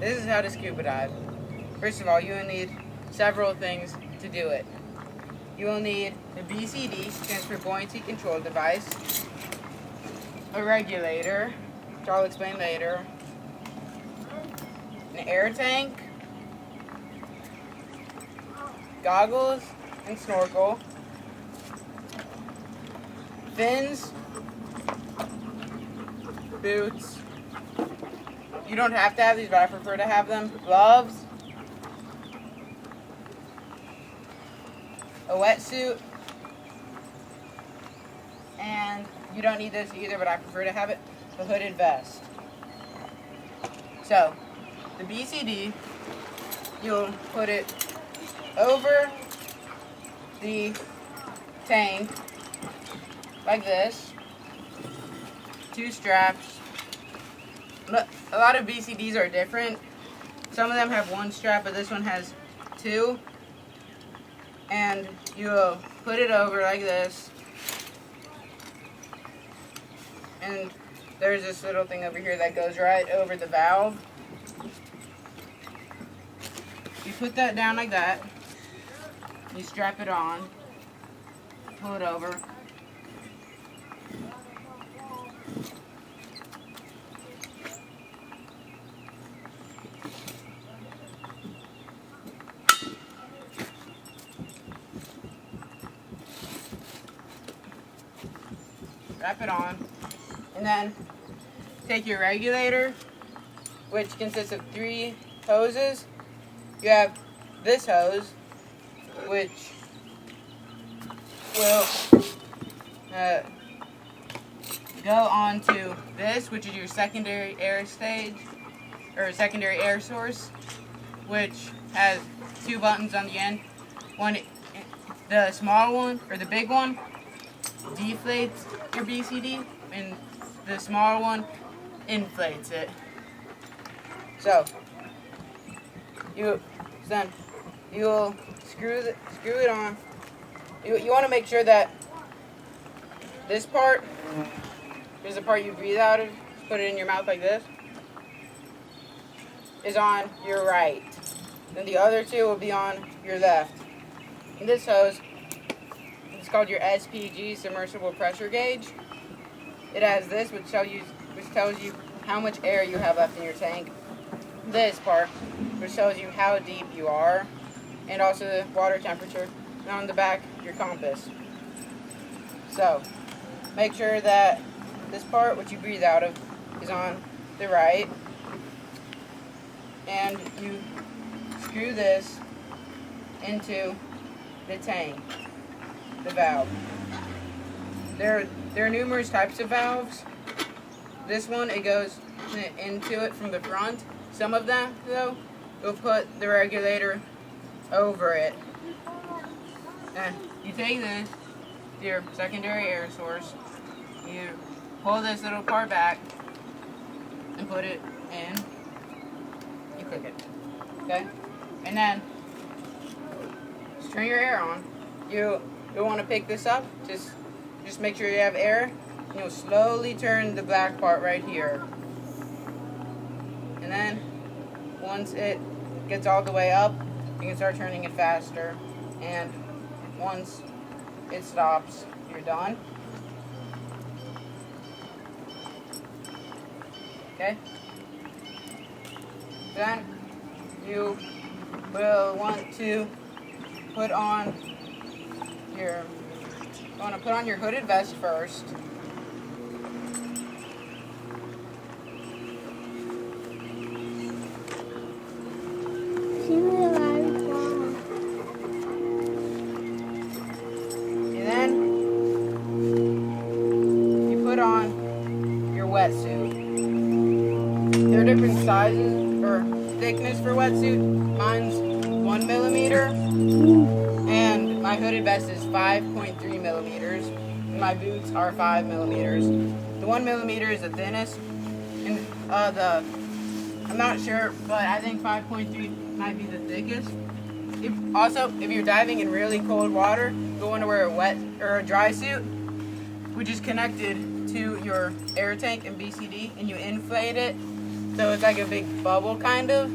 This is how to scuba dive. First of all, you will need several things to do it. You will need the BCD, transfer buoyancy control device, a regulator, which I'll explain later, an air tank, goggles and snorkel, fins, boots. You don't have to have these, but I prefer to have them. Gloves, a wetsuit, and you don't need this either, but I prefer to have it, a hooded vest. So, the BCD, you'll put it over the tank like this, 2 straps. A lot of BCDs are different. Some of them have 1 strap, but this one has 2. And you'll put it over like this. And there's this little thing over here that goes right over the valve. You put that down like that. You strap it on. Pull it over. Wrap it on, and then take your regulator, which consists of 3 hoses. You have this hose, which will go onto this, which is your secondary air stage, or secondary air source, which has 2 buttons on the end. One, the small one, or the big one, deflates your BCD, and the small one inflates it. So you'll screw it on. You want to make sure that this part, there's a part you breathe out of, put it in your mouth like this, is on your right. Then the other 2 will be on your left. And this hose, it's called your SPG, submersible pressure gauge. It has this, which tells you how much air you have left in your tank. This part, which tells you how deep you are, and also the water temperature. And on the back, your compass. So, make sure that this part, which you breathe out of, is on the right. And you screw this into the tank, the valve. There are numerous types of valves. This one, it goes into it from the front. Some of them, though, you'll put the regulator over it. And you take this, your secondary air source, you pull this little part back and put it in. You click it, okay? And then turn your air on. You'll want to pick this up. Just make sure you have air. And you'll slowly turn the black part right here. And then once it gets all the way up, you can start turning it faster. And once it stops, you're done. Okay? Then you will want to put on your hooded vest first. And then you put on your wetsuit. There are different sizes or thickness for wetsuit. Mine's 1 millimeter, and my hooded vest is 5.3 millimeters. And my boots are 5 millimeters. The 1 millimeter is the thinnest, and I'm not sure, but I think 5.3 might be the thickest. If you're diving in really cold water, you'll want to wear a wet or a dry suit, which is connected to your air tank and BCD, and you inflate it So it's like a big bubble kind of,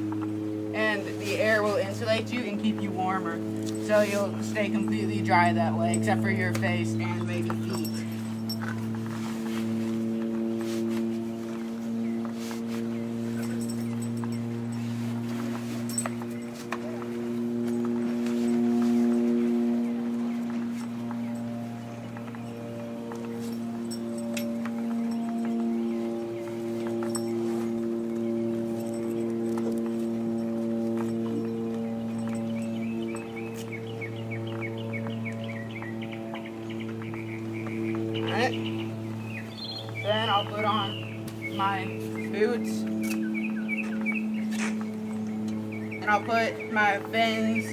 and the air will insulate you and keep you warmer. So you'll stay completely dry that way, except for your face and maybe feet. Alright. Then I'll put on my boots. And I'll put my fins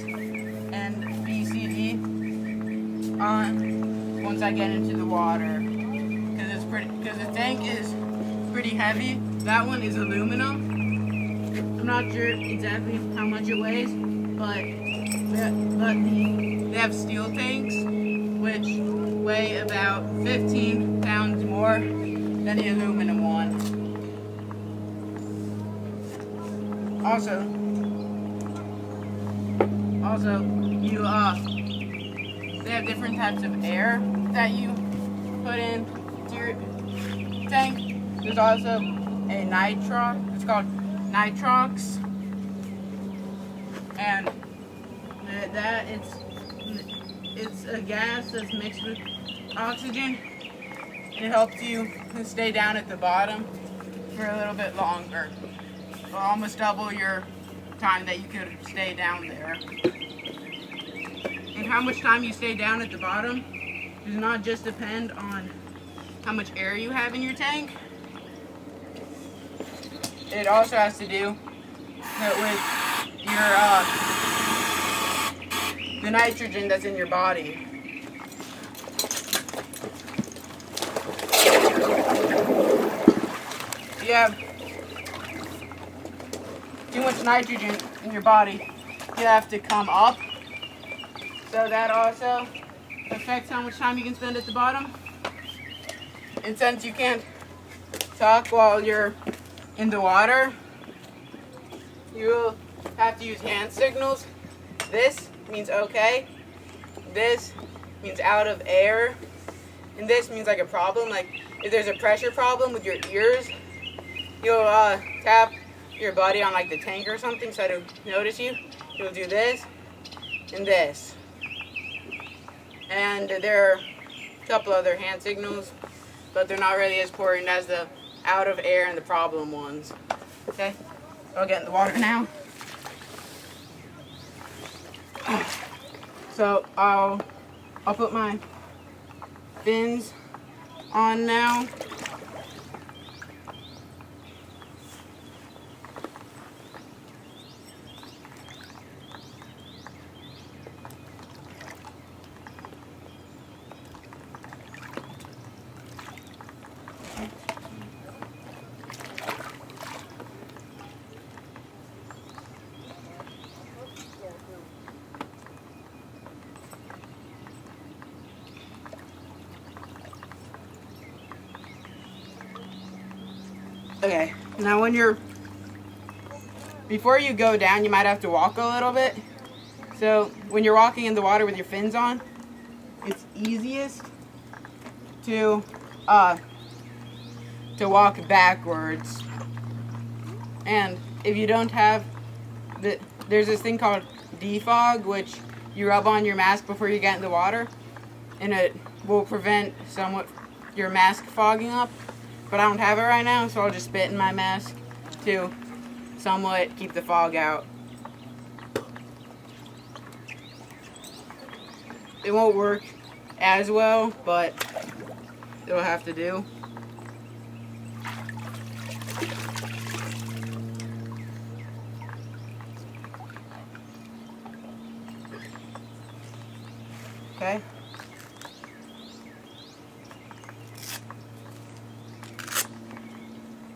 and BCD on once I get into the water. Because the tank is pretty heavy. That one is aluminum. I'm not sure exactly how much it weighs, but they have steel tanks, which weigh about 15 pounds more than the aluminum one. Also, they have different types of air that you put into your tank. There's also a nitrox. It's called nitrox, and that it's a gas that's mixed with oxygen. It helps you stay down at the bottom for a little bit longer, or almost double your time that you could stay down there. And how much time you stay down at the bottom does not just depend on how much air you have in your tank. It also has to do with the nitrogen that's in your body. If you have too much nitrogen in your body, you have to come up. So that also affects how much time you can spend at the bottom. And since you can't talk while you're in the water, you will have to use hand signals. This means okay. This means out of air. And this means like a problem. Like if there's a pressure problem with your ears, you'll tap your buddy on like the tank or something so to notice you. You'll do this and this. And there are a couple other hand signals, but they're not really as important as the out of air and the problem ones. Okay, so I'll get in the water now. So I'll put my fins on now. Okay, now before you go down, you might have to walk a little bit. So when you're walking in the water with your fins on, it's easiest to walk backwards. And if you don't have there's this thing called defog, which you rub on your mask before you get in the water, and it will prevent somewhat your mask fogging up. But I don't have it right now, so I'll just spit in my mask to somewhat keep the fog out. It won't work as well, but it'll have to do. Okay.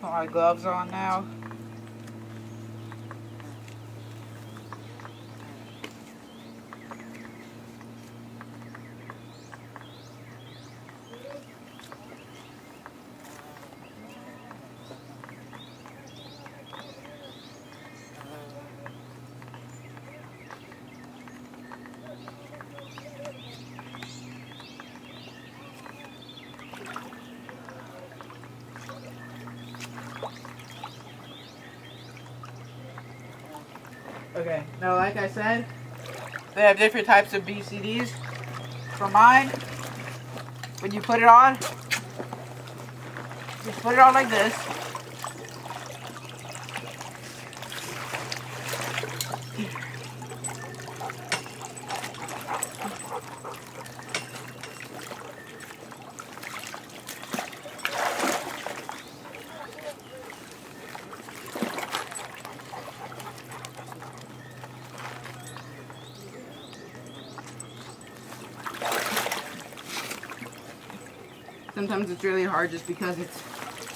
Put my gloves on now. Okay, now like I said, they have different types of BCDs. For mine, when you put it on, just put it on like this. Sometimes it's really hard just because it's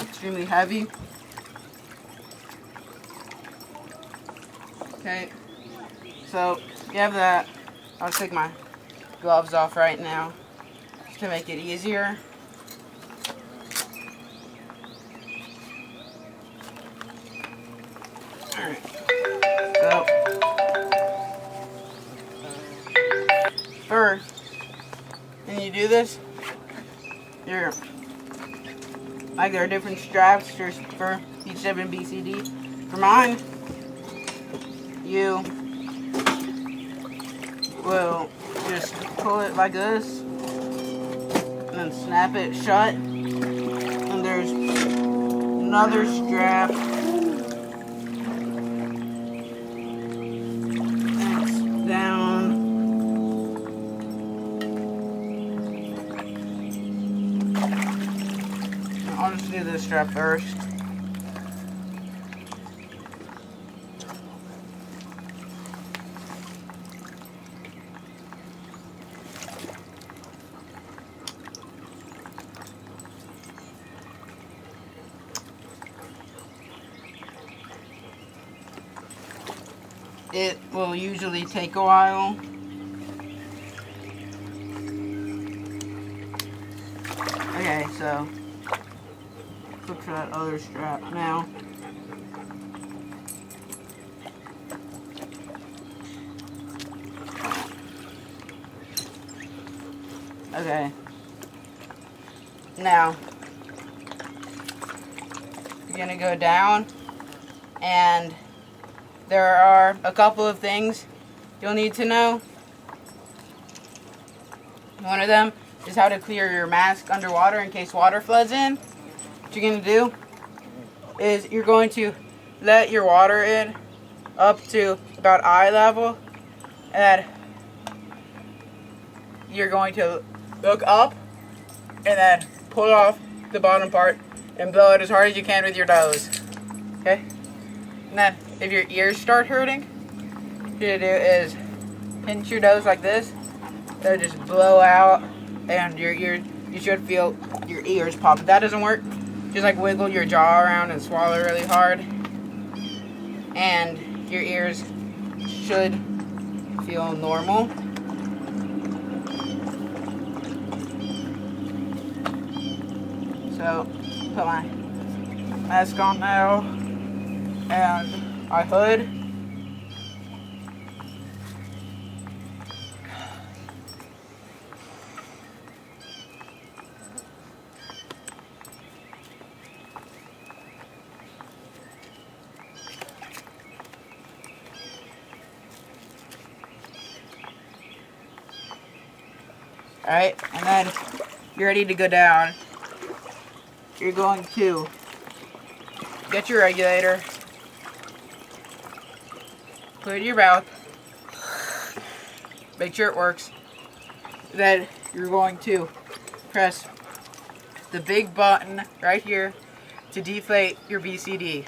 extremely heavy. Okay, so you have that. I'll take my gloves off right now just to make it easier. Alright, so first, when you do this, there are different straps for each different BCD. For mine, you will just pull it like this and then snap it shut. And there's another strap that's down. I'll just do this strap first. It will usually take a while. Okay, so look for that other strap now. Okay. Now, you're gonna go down, and there are a couple of things you'll need to know. One of them is how to clear your mask underwater in case water floods in. What you're going to do is you're going to let your water in up to about eye level, and you're going to look up and then pull off the bottom part and blow it as hard as you can with your nose. Okay? And then if your ears start hurting, what you're going to do is pinch your nose like this. They'll just blow out, and your ears, you should feel your ears pop. If that doesn't work, just like wiggle your jaw around and swallow really hard, and your ears should feel normal. So, put my mask on now, and my hood. Alright, and then you're ready to go down. You're going to get your regulator, put it in your mouth, make sure it works. Then you're going to press the big button right here to deflate your BCD.